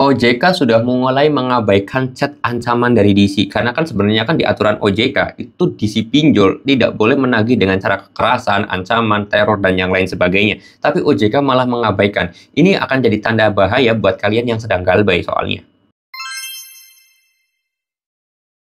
OJK sudah mulai mengabaikan chat ancaman dari DC karena kan sebenarnya kan di aturan OJK itu DC pinjol tidak boleh menagih dengan cara kekerasan, ancaman, teror dan yang lain sebagainya. Tapi OJK malah mengabaikan. Ini akan jadi tanda bahaya buat kalian yang sedang galbay soalnya.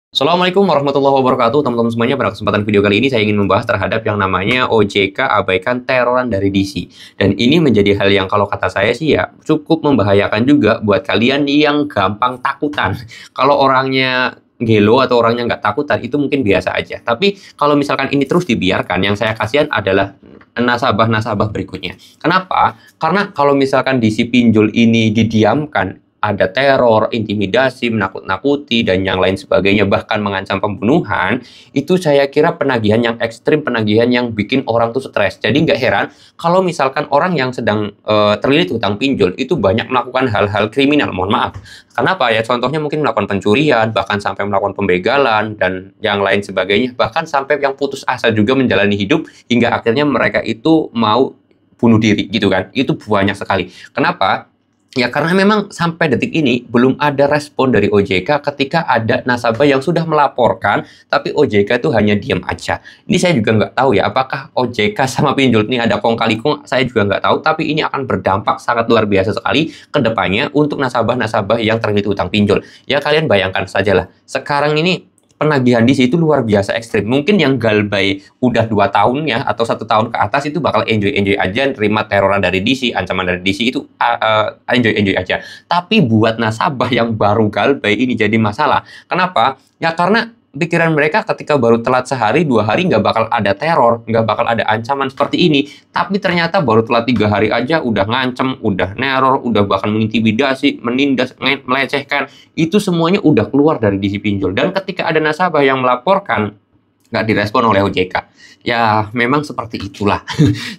Assalamualaikum warahmatullahi wabarakatuh teman-teman semuanya. Pada kesempatan video kali ini saya ingin membahas terhadap yang namanya OJK abaikan teroran dari DC. Dan ini menjadi hal yang kalau kata saya sih ya cukup membahayakan juga buat kalian yang gampang takutan. Kalau orangnya gelo atau orangnya nggak takutan itu mungkin biasa aja. Tapi kalau misalkan ini terus dibiarkan, yang saya kasihan adalah nasabah-nasabah berikutnya. Kenapa? Karena kalau misalkan DC pinjol ini didiamkan, ada teror, intimidasi, menakut-nakuti, dan yang lain sebagainya, bahkan mengancam pembunuhan, itu saya kira penagihan yang ekstrim, penagihan yang bikin orang tuh stres. Jadi nggak heran kalau misalkan orang yang sedang terlilit hutang pinjol itu banyak melakukan hal-hal kriminal, mohon maaf. Kenapa ya? Contohnya mungkin melakukan pencurian, bahkan sampai melakukan pembegalan, dan yang lain sebagainya, bahkan sampai yang putus asa juga menjalani hidup, hingga akhirnya mereka itu mau bunuh diri, gitu kan. Itu banyak sekali. Kenapa? Ya karena memang sampai detik ini belum ada respon dari OJK ketika ada nasabah yang sudah melaporkan, tapi OJK itu hanya diam aja. Ini saya juga nggak tahu ya, apakah OJK sama pinjol ini ada kong kali kong, saya juga nggak tahu, tapi ini akan berdampak sangat luar biasa sekali ke depannya untuk nasabah-nasabah yang terlilit utang pinjol. Ya kalian bayangkan sajalah, sekarang ini penagihan di situ luar biasa ekstrim. Mungkin yang galbay udah 2 tahun ya atau 1 tahun ke atas itu bakal enjoy aja nerima teroran dari DC, ancaman dari DC itu enjoy aja. Tapi buat nasabah yang baru galbay ini jadi masalah. Kenapa? Ya karena pikiran mereka ketika baru telat sehari 2 hari nggak bakal ada teror, nggak bakal ada ancaman seperti ini. Tapi ternyata baru telat 3 hari aja udah ngancem, udah neror, udah bahkan mengintimidasi, menindas, melecehkan. Itu semuanya udah keluar dari DC pinjol. Dan ketika ada nasabah yang melaporkan, nggak direspon oleh OJK. Ya memang seperti itulah.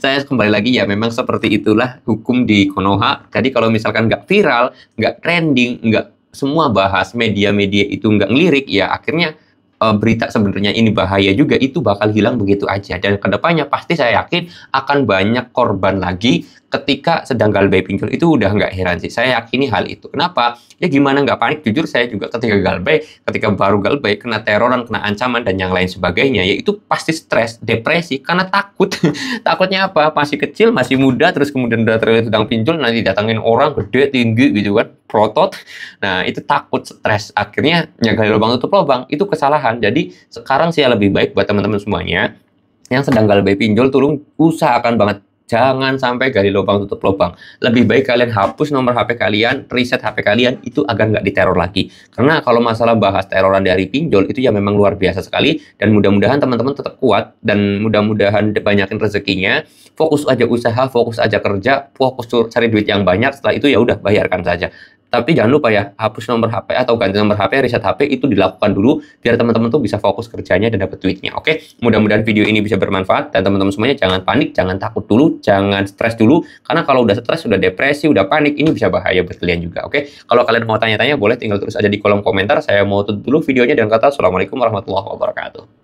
Saya kembali lagi ya, memang seperti itulah hukum di Konoha. Jadi kalau misalkan nggak viral, nggak trending, nggak semua bahas, media-media itu nggak ngelirik, ya akhirnya berita sebenarnya ini bahaya juga itu bakal hilang begitu aja. Dan kedepannya pasti saya yakin akan banyak korban lagi ketika sedang galbay pinjol. Itu udah nggak heran sih, saya yakini hal itu. Kenapa? Ya gimana nggak panik, jujur saya juga ketika galbay, ketika baru galbay kena teroran, kena ancaman dan yang lain sebagainya, ya itu pasti stres, depresi karena takut. Takutnya apa? Masih kecil, masih muda, terus kemudian udah terlilit hutang pinjol, nanti datangin orang gede tinggi gitu kan, protot. Nah itu takut, stres, akhirnya ya gali lubang tutup lubang. Itu kesalahan. Jadi sekarang sih lebih baik buat teman-teman semuanya yang sedang galbay pinjol, tolong usahakan banget jangan sampai gali lubang tutup lubang. Lebih baik kalian hapus nomor HP kalian, reset HP kalian itu agar nggak diteror lagi. Karena kalau masalah bahas teroran dari pinjol itu ya memang luar biasa sekali. Dan mudah-mudahan teman-teman tetap kuat dan mudah-mudahan banyakin rezekinya. Fokus aja usaha, fokus aja kerja, fokus cari duit yang banyak. Setelah itu ya udah bayarkan saja. Tapi jangan lupa ya, hapus nomor HP atau ganti nomor HP, reset HP itu dilakukan dulu biar teman-teman tuh bisa fokus kerjanya dan dapat duitnya. Oke, mudah-mudahan video ini bisa bermanfaat dan teman-teman semuanya jangan panik, jangan takut dulu, jangan stres dulu karena kalau udah stres, udah depresi, udah panik ini bisa bahaya buat kalian juga. Oke, kalau kalian mau tanya-tanya boleh tinggal tulis aja di kolom komentar. Saya mau tutup dulu videonya dan kata assalamualaikum warahmatullahi wabarakatuh.